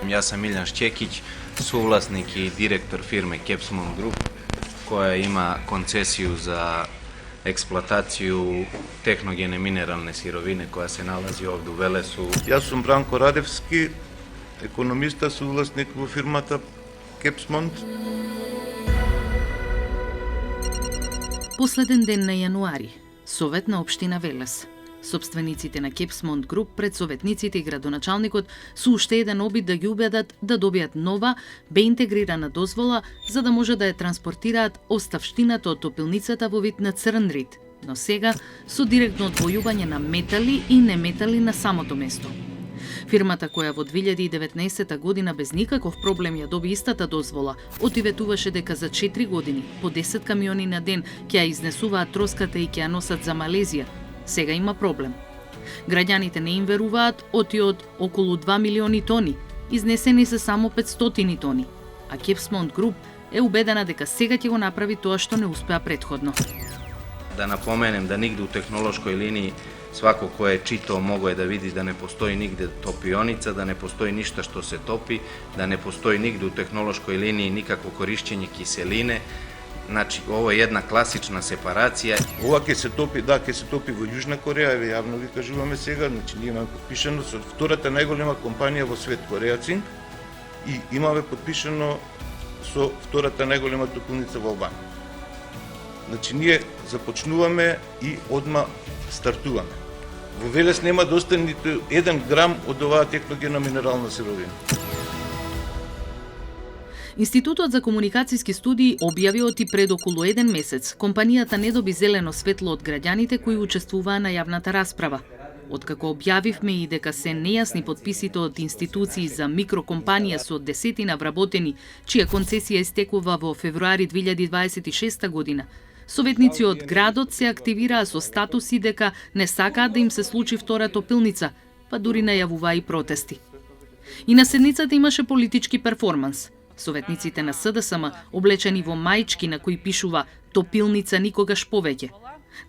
Јас сум Милјан Шчекиć, сувласник и директор фирме Kepsmont Group, која има концесију за експлоатацију техногене минералне сировине која се налази овде у Велесу. Јас сум Бранко Радевски, економиста, сувласник во фирмата Kepsmont. Последен ден на јануари, Совет на општина Велес. Собствениците на Kepsmont Group пред советниците и градоначалникот со уште еден обид да ги убедат да добијат нова, беинтегрирана дозвола за да може да ја транспортираат оставштината од топилницата во вид на црн рид, но сега со директно одвојување на метали и неметали на самото место. Фирмата која во 2019 година без никаков проблем ја доби истата дозвола, отиветуваше дека за 4 години по 10 камиони на ден ќе ја изнесуваат троската и ќе ја носат за Малезија. Сега има проблем. Граѓаните не им веруваат, оти од околу 2 милиони тони, изнесени се само 500 тони, а Kepsmont Group е убедена дека сега ќе го направи тоа што не успеа претходно. Да напоменем да нигде у технолошкој линии свако кој е читao мого е да види да не постои нигде топионица, да не постои ништа што се топи, да не постои нигде у технолошкој линии никакво користење киселине. Значи, ово е една класична сепарација. Ова ќе се топи, да, ќе се топи во Јужна Кореја, еве јавно ви кажуваме сега, значи ние имаме подпишано со втората најголема компанија во свет, Кореја Цинк, и имаме подпишано со втората најголема топилница во Албанија. Значи ние започнуваме и одма стартуваме. Во Велес нема да остане ниту 1 грам од оваа техногена минерална сировина. Институтот за комуникацијски студии објави оти пред околу 1 месец компанијата не доби зелено светло од граѓаните кои учествуваа на јавната расправа. Откако објавивме и дека се нејасни подписите од институции за микрокомпанија со десетина вработени, чија концесија истекува во февруари 2026 година, советници од градот се активираа со статуси дека не сакаат да им се случи втора топилница, па дури најавуваа и протести. И на седницата имаше политички перформанс. Советниците на СДСМ облечени во маички на кои пишува «Топилница никогаш повеќе».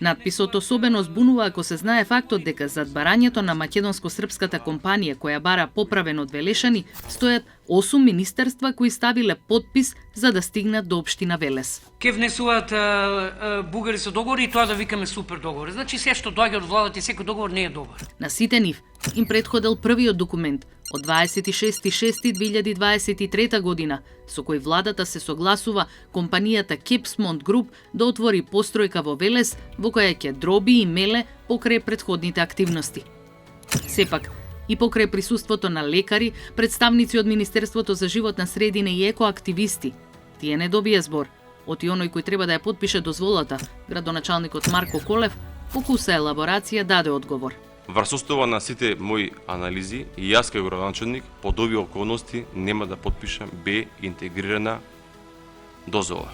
Надписот особено збунува ако се знае фактот дека зад барањето на македонско-српската компанија која бара поправен од Велешани стојат 8 министерства кои ставиле подпис за да стигнат до општина Велес. Ке внесуваат бугари со договори и тоа да викаме супер договор. Значи се што доаѓа од владата и секој договор не е добар. На сите нив им претходел првиот документ од 26.6.2023 година, со кој владата се согласува компанијата Kepsmont Group да отвори постројка во Велес во која ќе дроби и меле покрај претходните активности. Сепак, и покрај присуството на лекари, представници од Министерството за животна средина и екоактивисти, тие не добија збор. Оти оној кој треба да ја подпише дозволата, градоначалникот Марко Колев, покуса елаборација даде одговор. Врз основа на сите мои анализи, и јас како градоначалник под овие околности нема да подпишам Б интегрирана дозвола.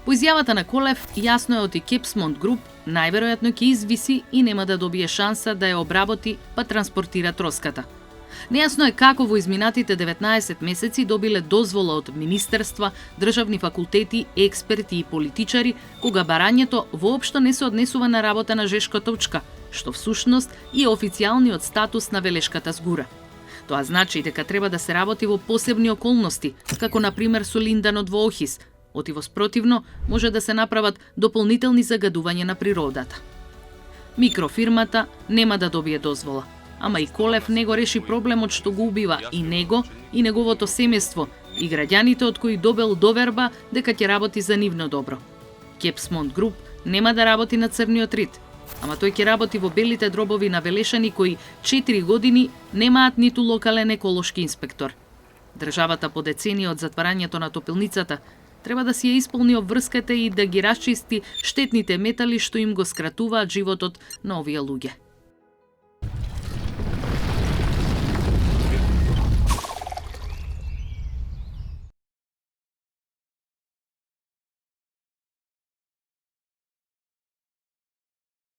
По изјавата на Колев, јасно е оти Kepsmont Group најверојатно ќе извиси и нема да добие шанса да ја обработи па транспортира троската. Нејасно е како во изминатите 19 месеци добиле дозвола од министерства, државни факултети, експерти и политичари, кога барањето воопшто не се однесува на работа на Жешко Точка, што всушност и официјалниот статус на Велешката згура. Тоа значи дека треба да се работи во посебни околности, како на пример со линданот во Охис. Оти во спротивно може да се направат дополнителни загадувања на природата. Микрофирмата нема да добие дозвола, ама и Колев не го реши проблемот што го убива и него, и неговото семејство, и граѓаните од кои добил доверба дека ќе работи за нивно добро. Kepsmont Group нема да работи на црниот рид, ама тој ќе работи во белите дробови на Велешани кои 4 години немаат ниту локален еколошки инспектор. Државата по деценија од затварањето на топилницата треба да си ја исполни обврската и да ги расчисти штетните метали што им го скратуваат животот на овие луѓе.